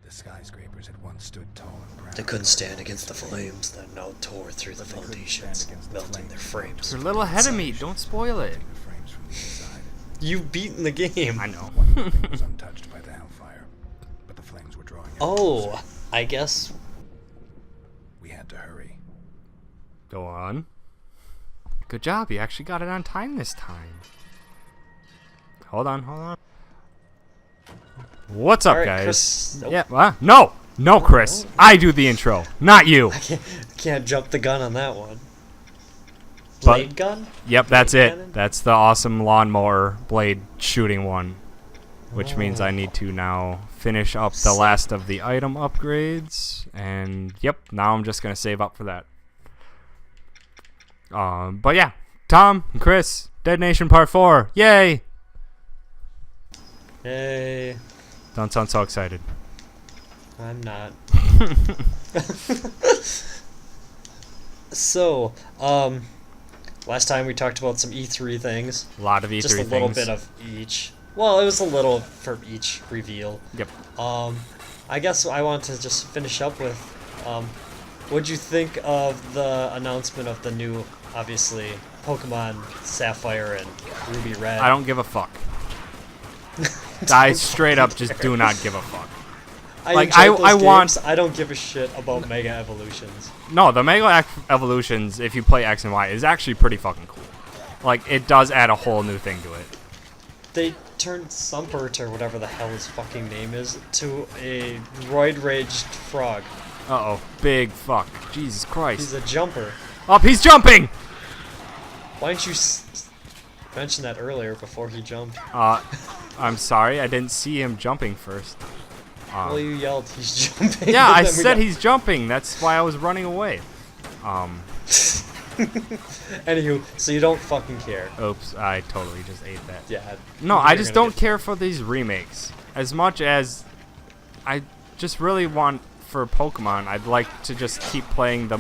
The skyscrapers had once stood tall and proud. They couldn't stand against the flames that now tore through the foundations, melting their frames. You're a little ahead of me. Don't spoil it. The frames from the inside. You've beaten the game. I know. One building was untouched by the hellfire, but the flames were drawing ever Oh, closer. I guess. We had to hurry. Go on. Good job. You actually got it on time this time. Hold on. What's up, All right, guys? Chris. Nope. Yeah. No, Chris. I do the intro, not you. I can't jump the gun on that one. But- Blade gun? Yep, that's Blade it. cannon? That's the awesome lawnmower blade shooting one. Which means I need to now finish up the last of the item upgrades. And yep, now I'm just going to save up for that. But yeah, Tom and Chris, Dead Nation Part 4. Yay! Hey, Don't sound so excited. I'm not. So, last time we talked about some E3 things. A lot of E3 Just a things. little bit of each. Well, it was a little for each reveal. Yep. I guess I want to just finish up with, what'd you think of the announcement of the new, obviously, Pokemon Sapphire and Ruby Red? I don't give a fuck. I straight up just do not give a fuck. like, enjoyed those I want- games. I don't give a shit about Mega Evolutions. No, the Mega Evolutions, if you play X and Y, is actually pretty fucking cool. Like, it does add a whole new thing to it. They turned Sumpert, or whatever the hell his fucking name is, to a roid-raged frog. Uh-oh. Big fuck. Jesus He's Christ. a jumper. Up, he's jumping! Why didn't you mention that earlier before he jumped? I'm sorry, I didn't see him jumping first. Well, you yelled, he's jumping. Yeah, and I then we said got- he's jumping. That's why I was running away. Anywho, so you don't fucking care. Oops, I totally just ate that. Yeah. No, you're I just gonna don't care for these remakes. As much as I just really want for Pokemon, I'd like to just keep playing the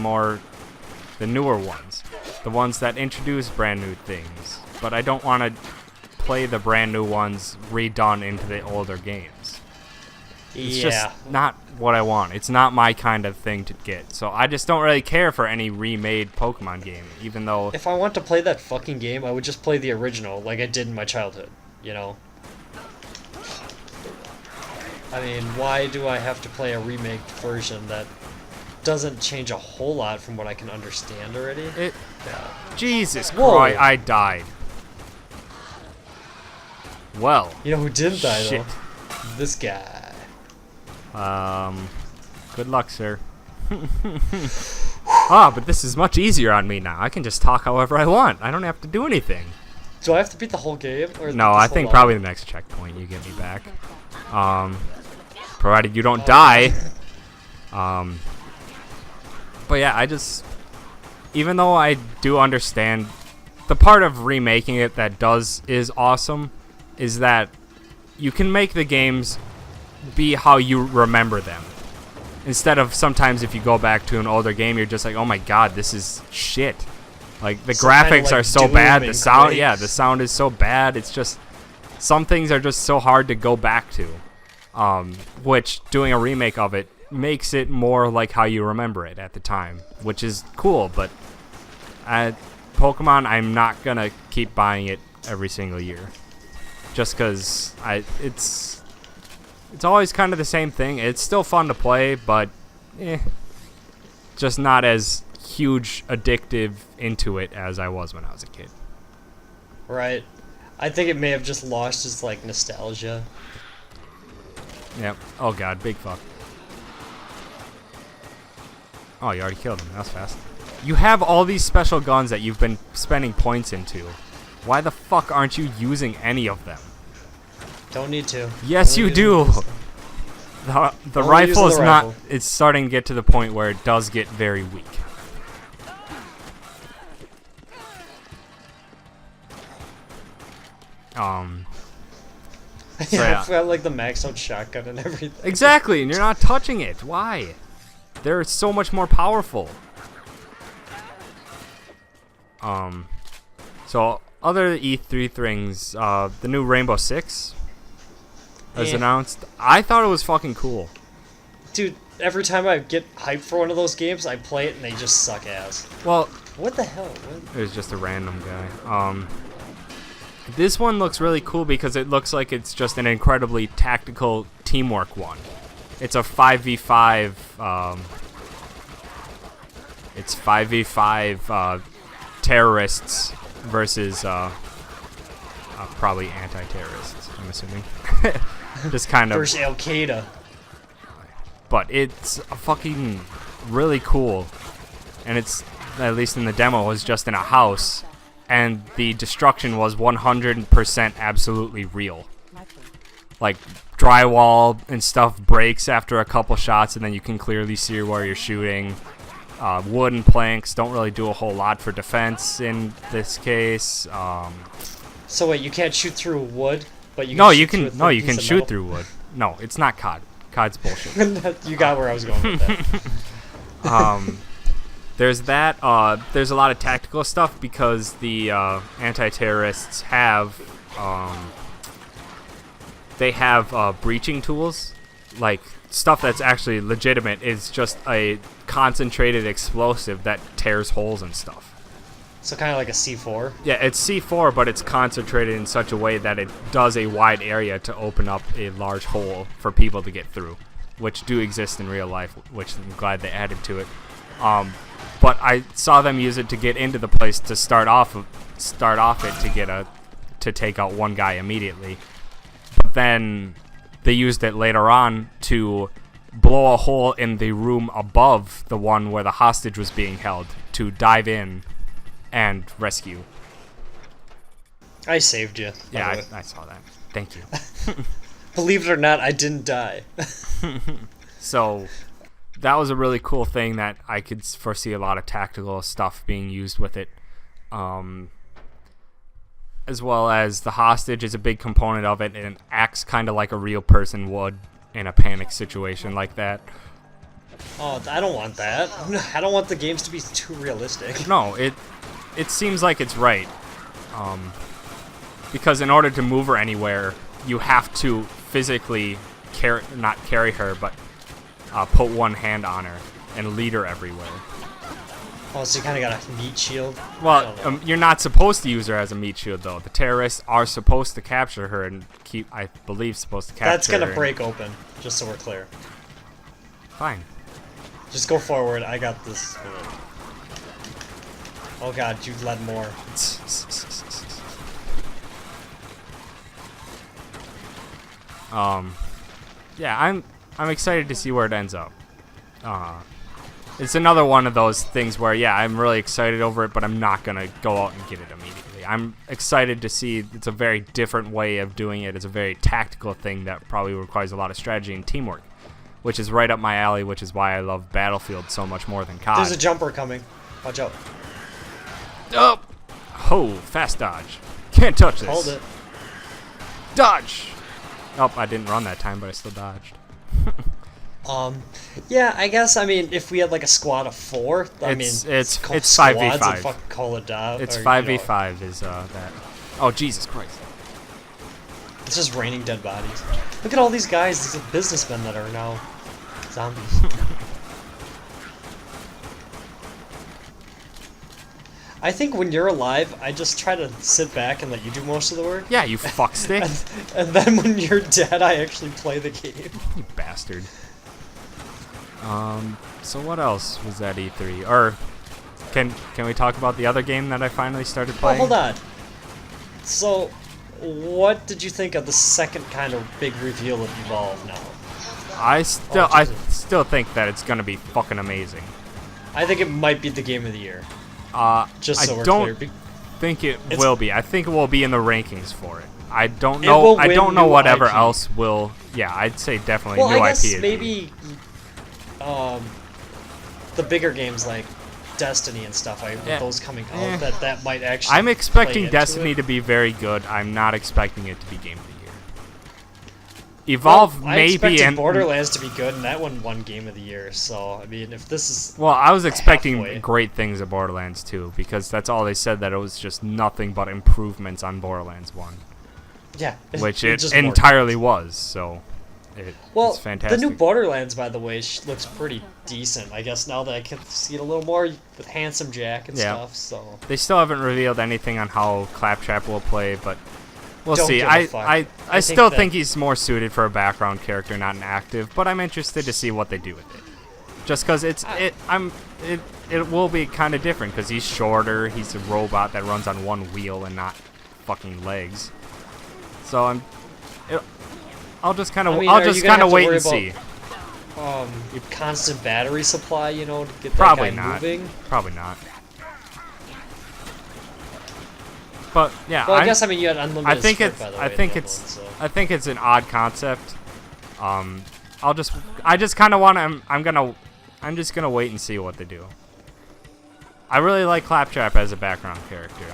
newer ones. The ones that introduce brand new things. But I don't want to play the brand new ones redone into the older games. It's Yeah. just not what I want. It's not my kind of thing to get. So I just don't really care for any remade Pokemon game, even though... If I want to play that fucking game, I would just play the original, like I did in my childhood, you know? I mean, why do I have to play a remake version that doesn't change a whole lot from what I can understand already? Jesus Whoa. Christ, I died. Well, You know who didn't die, shit. though? This guy. Good luck, sir. But this is much easier on me now. I can just talk however I want. I don't have to do anything. Do I have to beat the whole game? Or No, this I whole think level? probably the next checkpoint you get me back. Provided you don't die. But yeah, I just... Even though I do understand... The part of remaking it that is awesome is that you can make the games be how you remember them. Instead of sometimes if you go back to an older game, you're just like, oh my god, this is shit. Like, the So kinda graphics like are so Doom bad, the and sound, Quake. yeah, the sound is so bad, it's just... Some things are just so hard to go back to. Which, doing a remake of it makes it more like how you remember it at the time. Which is cool, but... Pokemon, I'm not gonna keep buying it every single year. Just because it's always kind of the same thing. It's still fun to play, but just not as huge addictive into it as I was when I was a kid. Right. I think it may have just lost its, like, nostalgia. Yep. Oh god, big fuck. Oh, you already killed him. That was fast. You have all these special guns that you've been spending points into. Why the fuck aren't you using any of them? Don't need to. Yes, Only you do. using The Only rifle using is the not. rifle. It's starting to get to the point where it does get very weak. So Yeah, yeah. I got like the maxed out shotgun and everything. Exactly, and you're not touching it. Why? They're so much more powerful. So other E3 things, the new Rainbow Six was Yeah. announced. I thought it was fucking cool. dude, every time I get hyped for one of those games, I play it and they just suck ass. Well, What the hell? What? it was just a random guy. This one looks really cool because it looks like it's just an incredibly tactical teamwork one. It's a 5v5. It's 5v5 terrorists versus probably anti-terrorists, I'm assuming. Just kind of. Versus Al Qaeda. But it's a fucking really cool, and it's, at least in the demo, was just in a house, and the destruction was 100% absolutely real. Like, drywall and stuff breaks after a couple shots, and then you can clearly see where you're shooting. Wooden planks don't really do a whole lot for defense in this case. So wait, you can't shoot through wood, but you can No, shoot you through a can. thin No, you piece can of shoot metal? through wood. No, it's not COD. COD's bullshit. You got where I was going with that. There's that. There's a lot of tactical stuff because the anti-terrorists have they have breaching tools, like stuff that's actually legitimate. Is just a concentrated explosive that tears holes and stuff. So kind of like a C4. Yeah, it's C4, but it's concentrated in such a way that it does a wide area to open up a large hole for people to get through, which do exist in real life, which I'm glad they added to it. But I saw them use it to get into the place to start off it to take out one guy immediately. But then they used it later on to blow a hole in the room above the one where the hostage was being held to dive in and rescue. I saved you. Yeah, I saw that. Thank you. Believe it or not, I didn't die. So that was a really cool thing that I could foresee a lot of tactical stuff being used with it. As well as the hostage is a big component of it, and it acts kind of like a real person would in a panic situation like that. Oh, I don't want that. I don't want the games to be too realistic. No, it seems like it's right. Because in order to move her anywhere, you have to physically not carry her, but put one hand on her and lead her everywhere. Oh, so you kind of got a meat shield? Well, you're not supposed to use her as a meat shield, though. The terrorists are supposed to capture her and I believe, supposed to capture her. That's going to break open, just so we're clear. Fine. Just go forward. I got this. Oh god, you led more. Yeah, I'm excited to see where it ends up. It's another one of those things where, yeah, I'm really excited over it, but I'm not gonna go out and get it immediately. I'm excited to see it's a very different way of doing it. It's a very tactical thing that probably requires a lot of strategy and teamwork, which is right up my alley, which is why I love Battlefield so much more than COD. There's a jumper coming. Watch out. Oh! Oh, fast dodge. Can't touch this. Hold it. Dodge! Oh, I didn't run that time, but I still dodged. Yeah, I guess, I mean, if we had like a squad of 4, I mean, it's called 5v5. squads and fucking call it out. It's or, 5v5 is that. Oh, Jesus Christ. It's just raining dead bodies. Look at all these guys, these businessmen that are now zombies. I think when you're alive, I just try to sit back and let you do most of the work. Yeah, you fuckstick. And then when you're dead, I actually play the game. You bastard. So what else was at E3? Or can we talk about the other game that I finally started Oh, playing? hold on. So, what did you think of the second kind of big reveal of Evolve now? I still think that it's gonna be fucking amazing. I think it might be the game of the year. Just so I we're don't clear. think it will be. I think it will be in the rankings for it. I don't know. will I win don't know new whatever IP. else will. Yeah, I'd say definitely Well, new I guess IP. maybe the bigger games like Destiny and stuff, with those coming out, that might actually. I'm expecting play Destiny into to be very good. I'm not expecting it to be Game of the Year. Evolve I maybe expected and Borderlands to be good, and that one won Game of the Year. So I mean, if this is well, I was expecting halfway. great things of Borderlands 2 because that's all they said, that it was just nothing but improvements on Borderlands 1, yeah, which it it just more entirely was. So Well, it's fantastic. the new Borderlands, by the way, looks pretty decent. I guess now that I can see it a little more with Handsome Jack and stuff. So they still haven't revealed anything on how Claptrap will play, but we'll Don't see. give a fuck. I still think he's more suited for a background character, not an active. But I'm interested to see what they do with it. Just because it will be kind of different because he's shorter. He's a robot that runs on one wheel and not fucking legs. So I'll just kind of wait and see. Constant battery supply, to get Probably that guy not. moving. Probably not. But yeah, Well, I guess you had unlimited. I think sprint, it's by the way, I think in that it's one, so. I think it's an odd concept. I just kind of want to. I'm just gonna wait and see what they do. I really like Claptrap as a background character.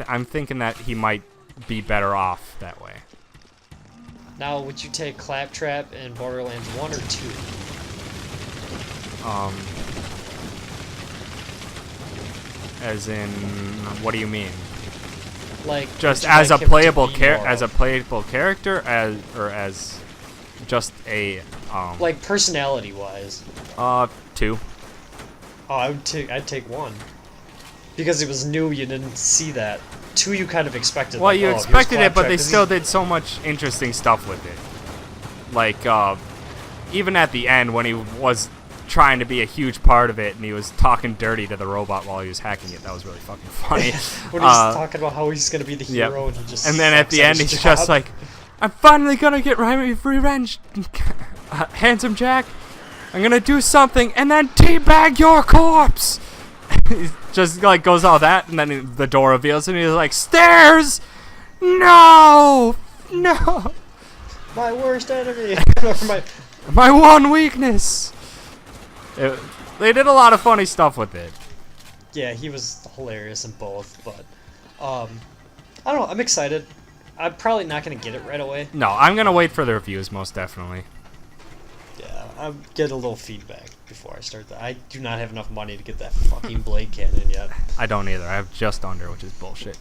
I'm thinking that he might be better off that way. Now, would you take Claptrap in Borderlands 1 or 2? As in, what do you mean? Like Just would you as like a him to playable be more as a of- playable character, as just a like personality-wise. 2. Oh, I'd take 1. Because it was new, you didn't see that. 2, you kind of expected. Well, like, you oh, here's expected it, but Claptrap, they 'cause still he's- did so much interesting stuff with it. Like, even at the end when he was trying to be a huge part of it and he was talking dirty to the robot while he was hacking it, that was really fucking funny. when he's talking about how he's gonna be the Yep. hero, and he just. And then at sucks the end, his he's job. just like, I'm finally gonna get revenge, Handsome Jack. I'm gonna do something and then teabag your corpse. He just like goes all that, and then the door reveals, and he's like, stairs, no. My worst enemy. Or My one weakness. They did a lot of funny stuff with it. Yeah, he was hilarious in both, but I don't know. I'm excited. I'm probably not gonna get it right away. No, I'm gonna wait for the reviews, most definitely. Yeah, I'll get a little feedback before I start that. I do not have enough money to get that fucking blade cannon yet. I don't either. I have just under, which is bullshit.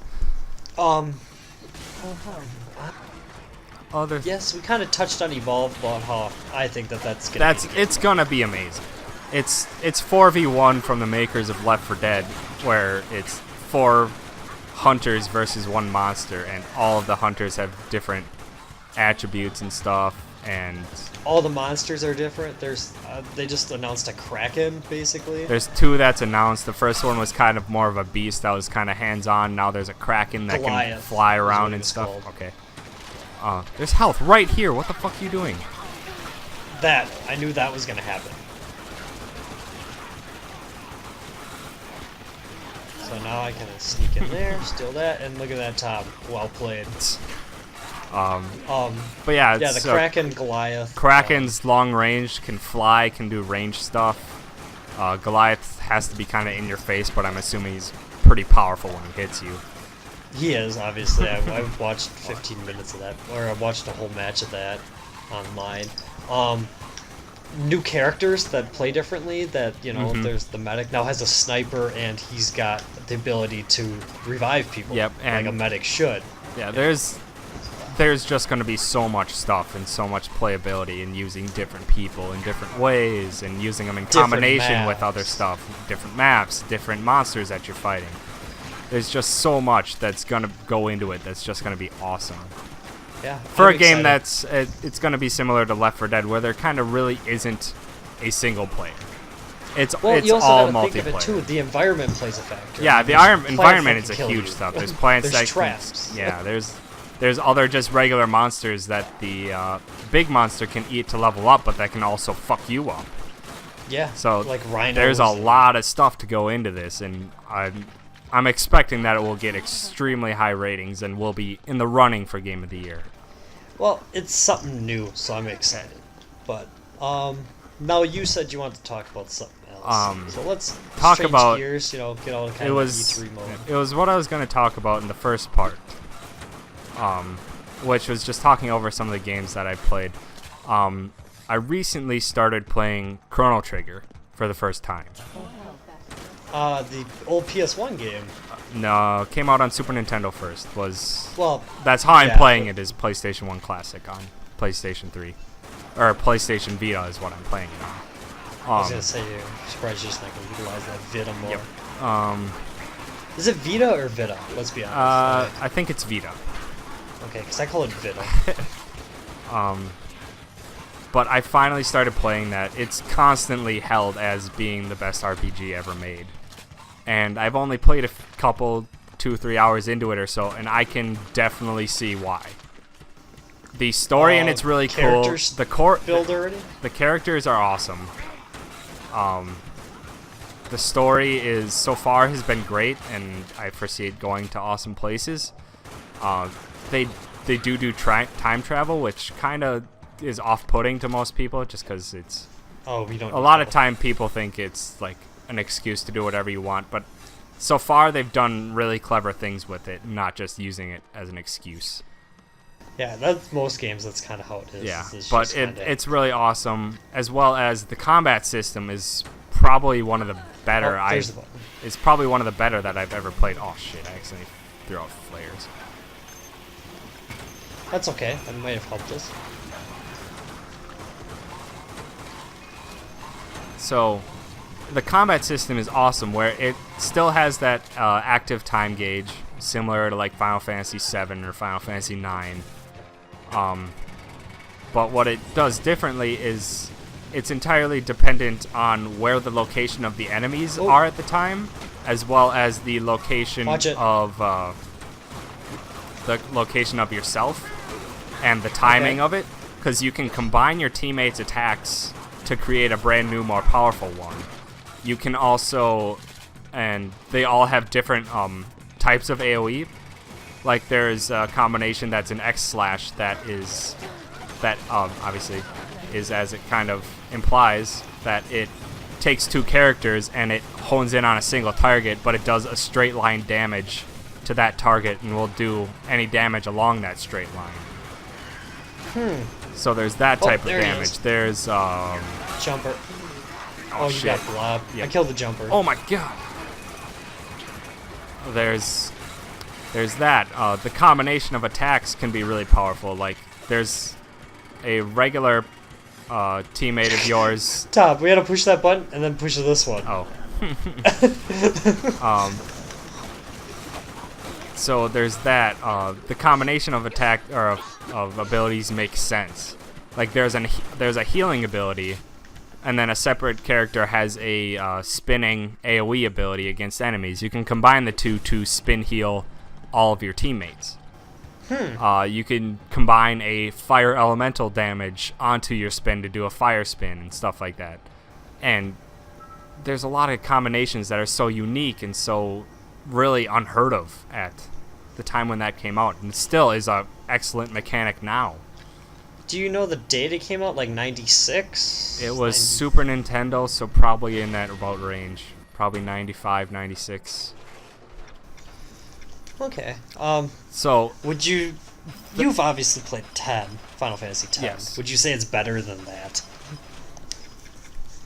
Other Yes, we kind of touched on Evolve, but how I think that's gonna. it's gonna be amazing. It's 4v1 from the makers of Left 4 Dead, where it's 4 hunters versus 1 monster, and all of the hunters have different attributes and stuff, and all the monsters are different. There's they just announced a Kraken basically. there's 2 that's announced. The first one was kind of more of a beast that was kind of hands-on. Now there's a Kraken that can Goliath fly is around what and it's stuff. called. Okay. There's health right here. What the fuck are you doing? That I knew that was gonna happen. So now I can sneak in there, steal that, and look at that top. Well played. But yeah, Yeah, the so Kraken, Goliath. Kraken's long range, can fly, can do range stuff. Goliath has to be kind of in your face, but I'm assuming he's pretty powerful when he hits you. He is, obviously. I watched 15 minutes of that, or I watched a whole match of that online. New characters that play differently, that, there's the medic now has a sniper, and he's got the ability to revive people. Yep, like and a medic should. Yeah, there's just going to be so much stuff and so much playability in using different people in different ways and using them in combination with other stuff. Different maps, different monsters that you're fighting. There's just so much that's going to go into it that's just going to be awesome. Yeah. For I'm a game excited. it's going to be similar to Left 4 Dead, where there kind of really isn't a single player. It's you also all gotta think of it multiplayer. too. The environment plays a factor. Yeah, the There's plants environment that is a can kill huge you. stuff. There's plants There's that traps. yeah, there's other just regular monsters that the big monster can eat to level up, but that can also fuck you up. Yeah. So like rhinos. there's a lot of stuff to go into this, and I'm expecting that it will get extremely high ratings and will be in the running for Game of the Year. Well, it's something new, so I'm excited. But now you said you want to talk about something else. So let's talk change about gears. Get all kind it of was E3 mode. it was what I was going to talk about in the first part, which was just talking over some of the games that I played. I recently started playing Chrono Trigger for the first time. The old PS1 game. No, came out on Super Nintendo first. That's how I'm yeah, playing it, is PlayStation 1 Classic on. PlayStation 3. Or PlayStation Vita is what I'm playing it on. I was gonna say, you're surprised you're just not gonna utilize that Vita more. Yep. Is it Vita or Vita? Let's be honest. I think it's Vita. Okay, because I call it Vita. But I finally started playing that. It's constantly held as being the best RPG ever made. And I've only played a couple, 2-3 hours into it or so, and I can definitely see why. The story in it's really cool. The build already? The characters are awesome. The story is so far has been great, and I foresee it going to awesome places. They do time travel, which kind of is off-putting to most people, just because it's. Oh, we don't. A lot of time, people think it's like an excuse to do whatever you want, but so far they've done really clever things with it, not just using it as an excuse. Yeah, that's most games. That's kind of how it is. Yeah, It's but just kinda- it's really awesome, as well as the combat system is probably one of the better. Oh, there's the button. It's probably one of the better that I've ever played. Oh shit! I accidentally threw out flares. That's okay. That might have helped us. So, the combat system is awesome, where it still has that active time gauge, similar to like Final Fantasy VII or Final Fantasy IX. But what it does differently is it's entirely dependent on where the location of the enemies are at the time, as well as the location of yourself and the timing of it, because you can combine your teammates' attacks to create a brand new, more powerful one. You can also, and they all have different types of AoE. Like there's a combination that's an X slash that obviously is, as it kind of implies, that it takes two characters and it hones in on a single target, but it does a straight line damage to that target and will do any damage along that straight line. So there's that type of damage. There's jumper. Oh, you shit. got blob. Yeah. I killed the jumper. Oh my god. There's that. The combination of attacks can be really powerful. Like there's a regular teammate of yours. Top, we had to push that button and then push this one. Oh. So there's that. The combination of attack or of abilities makes sense. Like there's a healing ability, and then a separate character has a spinning AoE ability against enemies. You can combine the two to spin heal all of your teammates. You can combine a fire elemental damage onto your spin to do a fire spin and stuff like that. And there's a lot of combinations that are so unique and so really unheard of at the time when that came out, and still is a excellent mechanic now. Do you know the date it came out? Like 96? It was Super Nintendo, so probably in that about range. Probably 95, 96. Okay. So would you... You've obviously played 10, Final Fantasy 10. Yes. Would you say it's better than that?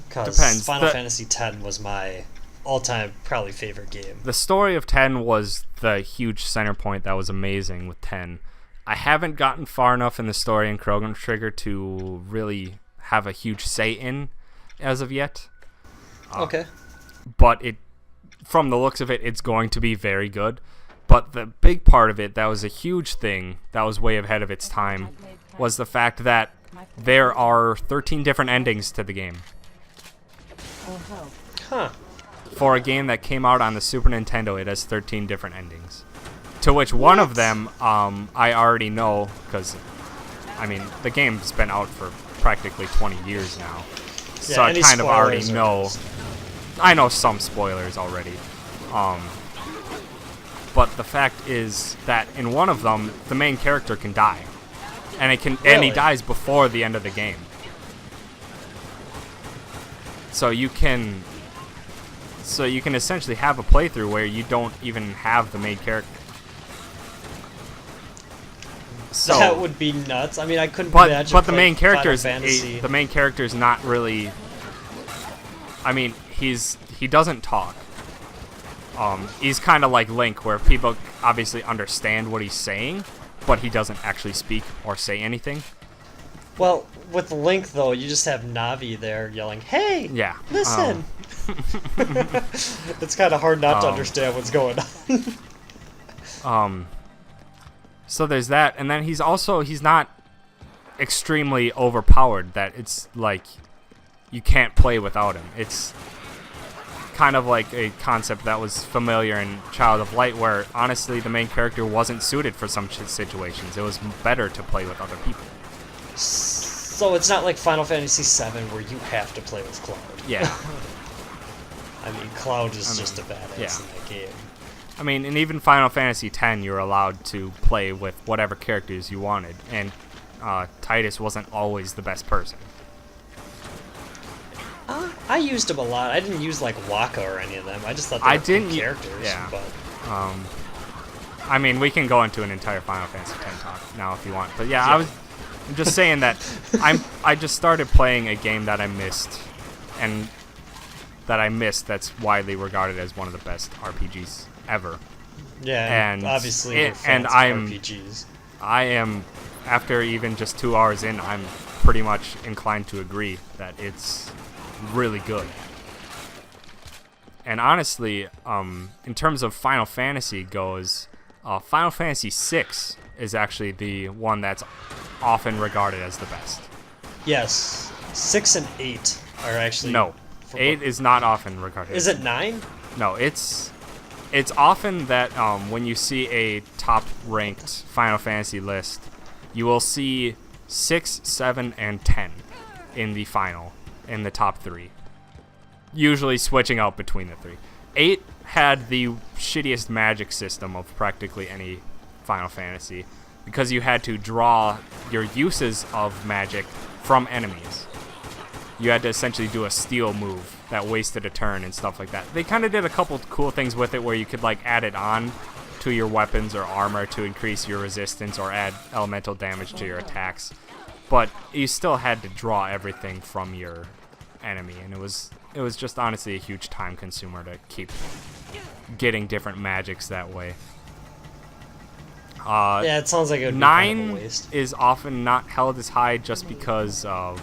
Because Depends. Final Fantasy 10 was my all-time probably favorite game. The story of 10 was the huge center point that was amazing with 10. I haven't gotten far enough in the story in Chrono Trigger to really have a huge say in as of yet. Okay. But from the looks of it, it's going to be very good. But the big part of it that was a huge thing that was way ahead of its time was the fact that there are 13 different endings to the game. Huh. For a game that came out on the Super Nintendo, it has 13 different endings. To which one of them I already know, because, I mean, the game's been out for practically 20 years now. So I kind of already know. I know some spoilers already. But the fact is that in one of them, the main character can die. And and he dies before the end of the game. So you can essentially have a playthrough where you don't even have the main character. So, that would be nuts. I mean, I couldn't imagine. But the main character is not really. I mean, he doesn't talk. He's kind of like Link, where people obviously understand what he's saying, but he doesn't actually speak or say anything. Well, with Link though, you just have Navi there yelling, "Hey, Yeah. listen!" It's kind of hard not to understand what's going on. So there's that, and then he's not extremely overpowered that it's like you can't play without him. It's kind of like a concept that was familiar in Child of Light, where honestly the main character wasn't suited for some situations. It was better to play with other people. So it's not like Final Fantasy VII where you have to play with Cloud. Yeah. I mean, Cloud is just a badass yeah. in that game. I mean, and even Final Fantasy X, you were allowed to play with whatever characters you wanted, and Titus wasn't always the best person. I used them a lot. I didn't use like Waka or any of them. I just thought they were cool characters. Yeah. But I mean, we can go into an entire Final Fantasy X talk now if you want. But yeah, I'm just saying that I just started playing a game that I missed, and that's widely regarded as one of the best RPGs ever. Yeah, and obviously it, and I'm RPGs. I am, after even just 2 hours in, I'm pretty much inclined to agree that it's really good. And honestly, in terms of Final Fantasy goes, Final Fantasy VI is actually the one that's often regarded as the best. Yes, 6 and 8 are actually... No, 8 is not often regarded. Is it 9? No, it's often that when you see a top-ranked Final Fantasy list, you will see 6, 7, and 10 in the top 3. Usually switching out between the 3. 8 had the shittiest magic system of practically any Final Fantasy, because you had to draw your uses of magic from enemies. You had to essentially do a steal move that wasted a turn and stuff like that. They kind of did a couple cool things with it where you could like add it on to your weapons or armor to increase your resistance or add elemental damage to your attacks. But you still had to draw everything from your enemy, and it was just honestly a huge time consumer to keep getting different magics that way. Yeah, it sounds like it would be 9 kind of a waste. is often not held as high just because of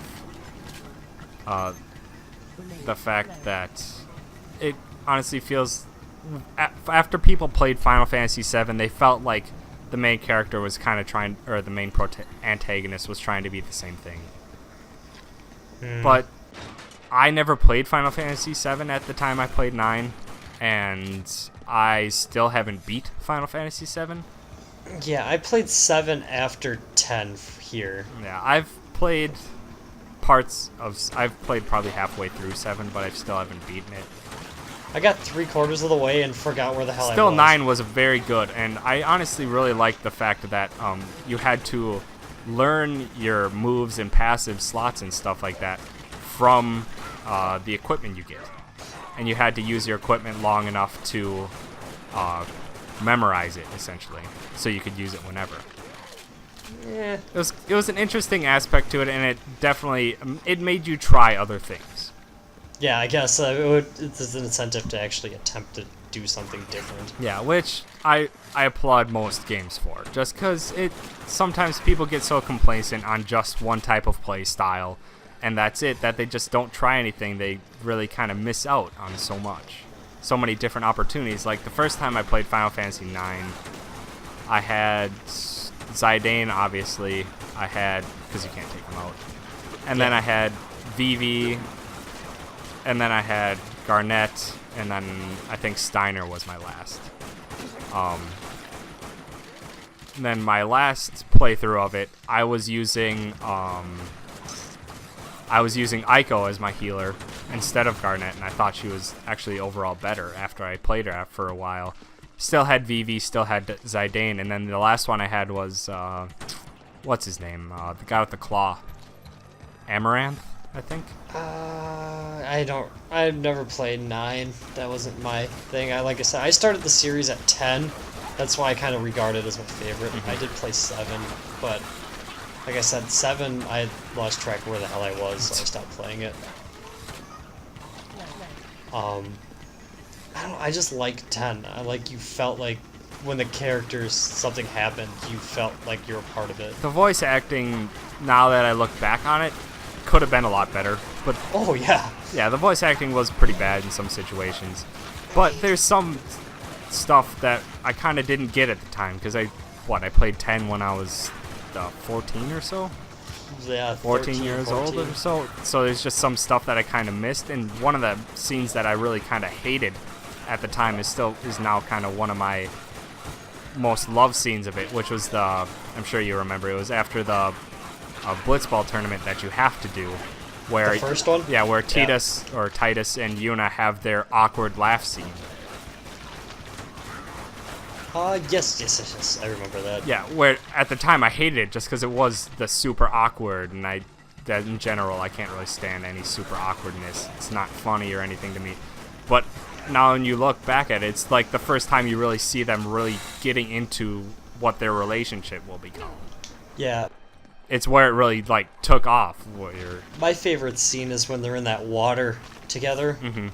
the fact that it honestly feels, after people played Final Fantasy VII, they felt like the main character was kind of trying, or the main antagonist was trying to be the same thing. But I never played Final Fantasy VII at the time I played 9, and I still haven't beat Final Fantasy VII. Yeah, I played 7 after 10 here. Yeah, I've played probably halfway through 7, but I still haven't beaten it. I got 3/4 of the way and forgot where the hell I was. Still, 9 was very good, and I honestly really liked the fact that you had to learn your moves and passive slots and stuff like that from the equipment you get. And you had to use your equipment long enough to memorize it, essentially, so you could use it whenever. Yeah. It was an interesting aspect to it, and it definitely it made you try other things. Yeah, I guess it's an incentive to actually attempt to do something different. Yeah, which I applaud most games for, just because sometimes people get so complacent on just one type of play style, and that's it, that they just don't try anything. They really kind of miss out on so many different opportunities. Like the first time I played Final Fantasy IX, I had Zidane, obviously. Because you can't take them out. And then I had Vivi, and then I had Garnet, and then I think Steiner was my last. And then my last playthrough of it, I was using Aiko as my healer instead of Garnet, and I thought she was actually overall better after I played her for a while. Still had Vivi, still had Zidane, and then the last one I had was, what's his name? The guy with the claw. Amaranth, I think? I've never played 9. That wasn't my thing. Like I said, I started the series at 10. That's why I kind of regard it as my favorite. I did play 7, but like I said, 7, I lost track of where the hell I was, so I stopped playing it. I don't know, I just like 10. You felt like when the characters something happened, you felt like you were part of it. The voice acting, now that I look back on it, could have been a lot better. But Oh yeah. yeah, the voice acting was pretty bad in some situations. But there's some stuff that I kind of didn't get at the time because I played 10 when I was 14 or so. Yeah, 14 years 14. old or so. So there's just some stuff that I kind of missed, and one of the scenes that I really kind of hated at the time is now kind of one of my most loved scenes of it, which was I'm sure you remember, it was after the blitzball tournament that you have to do, where The first one? yeah, where Titus and Yuna have their awkward laugh scene. Yes, I remember that. Yeah, where at the time I hated it just because it was the super awkward, and that in general I can't really stand any super awkwardness. It's not funny or anything to me. But now when you look back at it, it's like the first time you really see them really getting into what their relationship will become. Yeah. It's where it really like took off. My favorite scene is when they're in that water together. When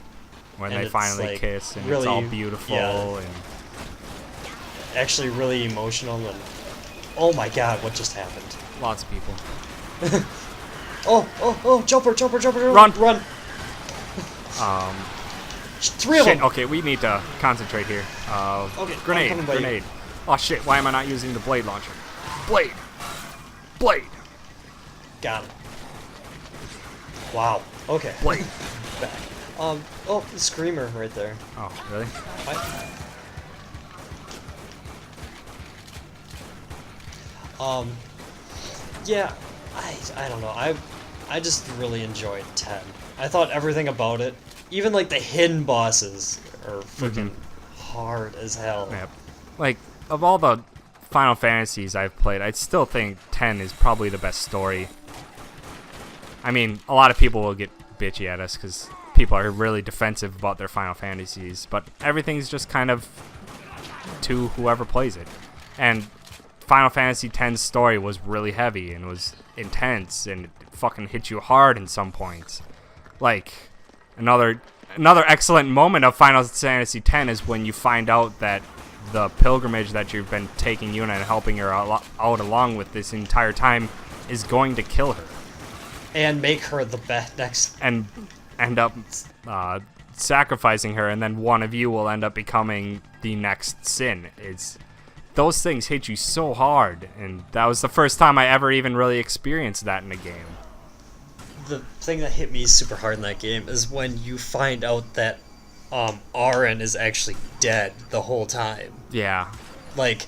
And they it's, finally like, kiss and it's really- all beautiful yeah. and Actually really emotional and oh my god, what just happened? lots of people. Oh, jumper, Run. run. Three of Shit, them. okay, we need to concentrate here. Okay, I'm Grenade, coming by you. grenade. Oh shit, why am I not using the blade launcher? Blade! Got him. Wow. Okay. Blade! Back. The screamer right there. Oh, really? Yeah, I don't know. I just really enjoyed 10. I thought everything about it, even like the hidden bosses, are freaking hard as hell. Yep. Like, of all the Final Fantasies I've played, I still think 10 is probably the best story. I mean, a lot of people will get bitchy at us because people are really defensive about their Final Fantasies, but everything's just kind of to whoever plays it. And Final Fantasy X's story was really heavy and was intense, and it fucking hit you hard in some points. Like, another excellent moment of Final Fantasy X is when you find out that the pilgrimage that you've been taking Yuna and helping her out along with this entire time is going to kill her. And make her the next. And end up sacrificing her, and then one of you will end up becoming the next Sin. Those things hit you so hard, and that was the first time I ever even really experienced that in a game. The thing that hit me super hard in that game is when you find out that Aaron is actually dead the whole time. Yeah. Like,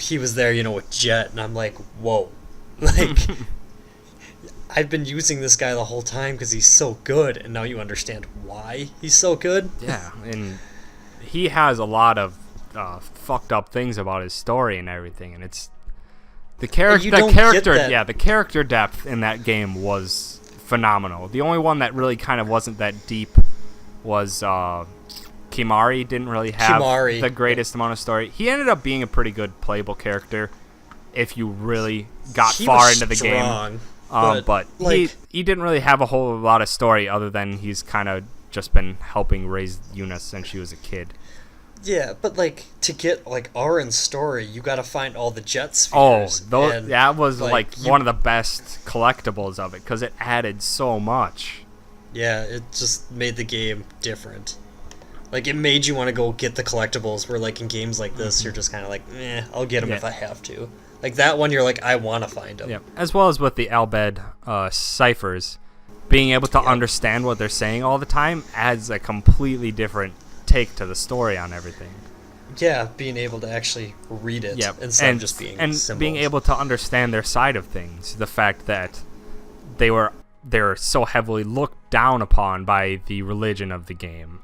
he was there, with Jet, and I'm like, whoa. Like, I've been using this guy the whole time because he's so good, and now you understand why he's so good. Yeah, and he has a lot of fucked up things about his story and everything, and it's the character. The character depth in that game was phenomenal. The only one that really kind of wasn't that deep was Kimari. Didn't really have the greatest amount of story. He ended up being a pretty good playable character if you really got far into the game. But he didn't really have a whole lot of story other than he's kind of just been helping raise Yuna since she was a kid. Yeah, but to get Aaron's story, you got to find all the jet spheres. That was one of the best collectibles of it because it added so much. Yeah, it just made the game different. It made you want to go get the collectibles. Where in games like this, you're just kind of I'll get them if I have to. That one, you're I want to find them. Yeah, as well as with the Albed ciphers, being able to understand what they're saying all the time adds a completely different take to the story on everything. Yeah, being able to actually read it instead of just being symbols. Being able to understand their side of things. The fact that they're so heavily looked down upon by the religion of the game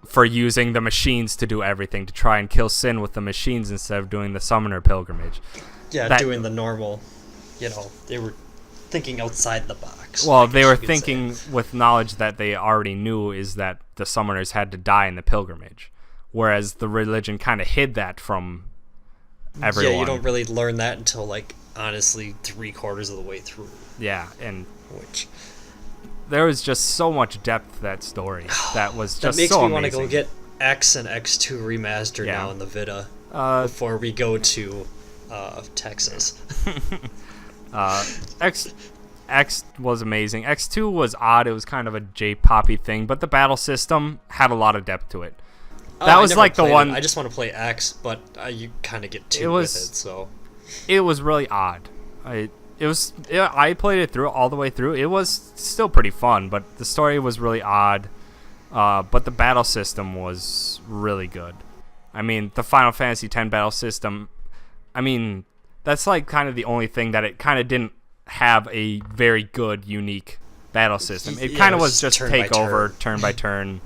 for using the machines to do everything, to try and kill Sin with the machines instead of doing the summoner pilgrimage. Yeah, doing the normal, they were thinking outside the box. Well, they were thinking with knowledge that they already knew is that the summoners had to die in the pilgrimage, whereas the religion kind of hid that from everyone. Yeah, you don't really learn that until honestly 3/4 of the way through. Yeah, and there was just so much depth to that story that was just so amazing. That makes me want to go get X and X2 remastered Yeah. now in the Vita Uh, before we go to Texas. X was amazing. X2 was odd. It was kind of a J-poppy thing, but the battle system had a lot of depth to it. That I was never like the played one. it. I just want to play X, but you kind of get It two was- with it, so. It was really odd. I played it through all the way through. It was still pretty fun, but the story was really odd. But the battle system was really good. I mean, the Final Fantasy X battle system, I mean, that's like kind of the only thing that it kind of didn't have a very good, unique battle system. It Yeah, kind it of was was just turn by take over, turn. turn by turn,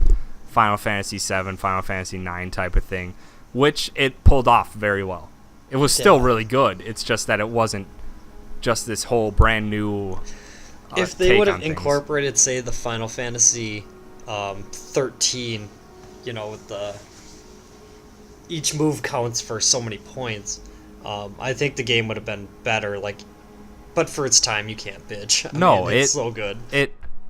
Final Fantasy VII, Final Fantasy IX type of thing, which it pulled off very well. It was still really good. It's just that it wasn't just this whole brand new If they take would on have things. incorporated, say, the Final Fantasy 13, you know, with the each move counts for so many points, I think the game would have been better. Like, but for its time, you can't bitch. I No, mean, it's so good.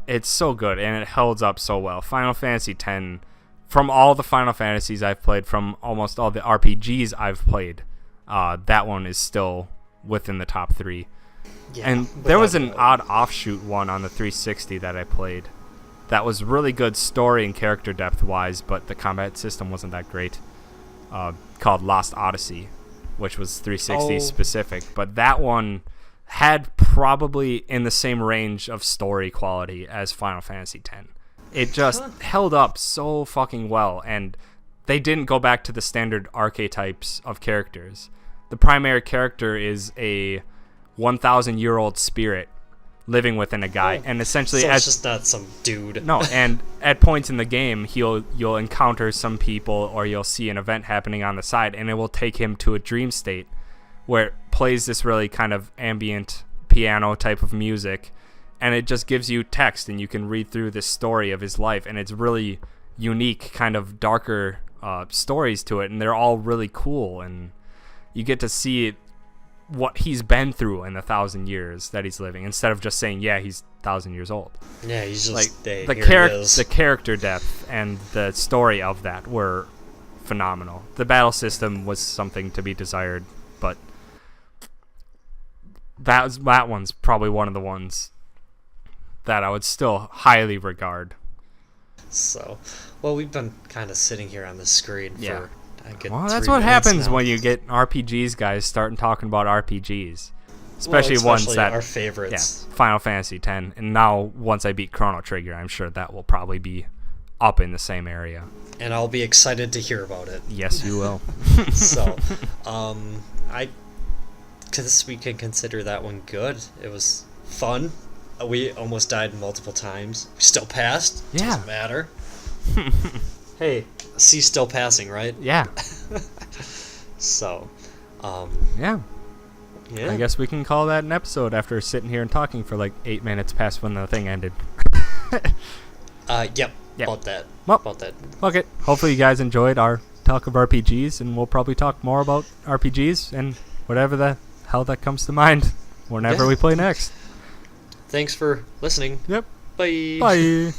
It's so good, and it holds up so well. Final Fantasy X, from all the Final Fantasies I've played, from almost all the RPGs I've played, that one is still within the top 3. Yeah, And there was an without odd offshoot one on the 360 that I played that was really good story and character depth wise, but the combat system wasn't that great. Called Lost Odyssey, which was 360 Oh. specific, but that one had probably in the same range of story quality as Final Fantasy X. It just held up so fucking well, and they didn't go back to the standard archetypes of characters. The primary character is a 1,000-year-old spirit living within a guy, and essentially So as it's just not some dude. no, and at points in the game, you'll encounter some people, or you'll see an event happening on the side, and it will take him to a dream state where it plays this really kind of ambient piano type of music, and it just gives you text, and you can read through this story of his life, and it's really unique, kind of darker stories to it, and they're all really cool, and you get to see what he's been through in the 1,000 years that he's living, instead of just saying, yeah, he's 1,000 years old. Yeah, he's just Like hey, the here it is. character depth and the story of that were phenomenal. The battle system was something to be desired, but that one's probably one of the ones that I would still highly regard. So, well, we've been kind of sitting here on the screen Yeah. for a good Well, 3 that's what minutes happens now. when you get RPGs guys starting talking about RPGs, especially ones that our favorites. yeah, Final Fantasy X, and now once I beat Chrono Trigger, I'm sure that will probably be up in the same area. And I'll be excited to hear about it. Yes, you will. So, I guess we can consider that one good. It was fun. We almost died multiple times. We still passed. Yeah. Doesn't matter. Hey, C still passing, right? Yeah, So, yeah. yeah. I guess we can call that an episode after sitting here and talking for like 8 minutes past when the thing ended. Yep. Yep. About that. Well, About that. fuck it. Hopefully you guys enjoyed our talk of RPGs, and we'll probably talk more about RPGs and whatever the hell that comes to mind whenever Yeah. we play next. Thanks for listening. Yep. Bye. Bye.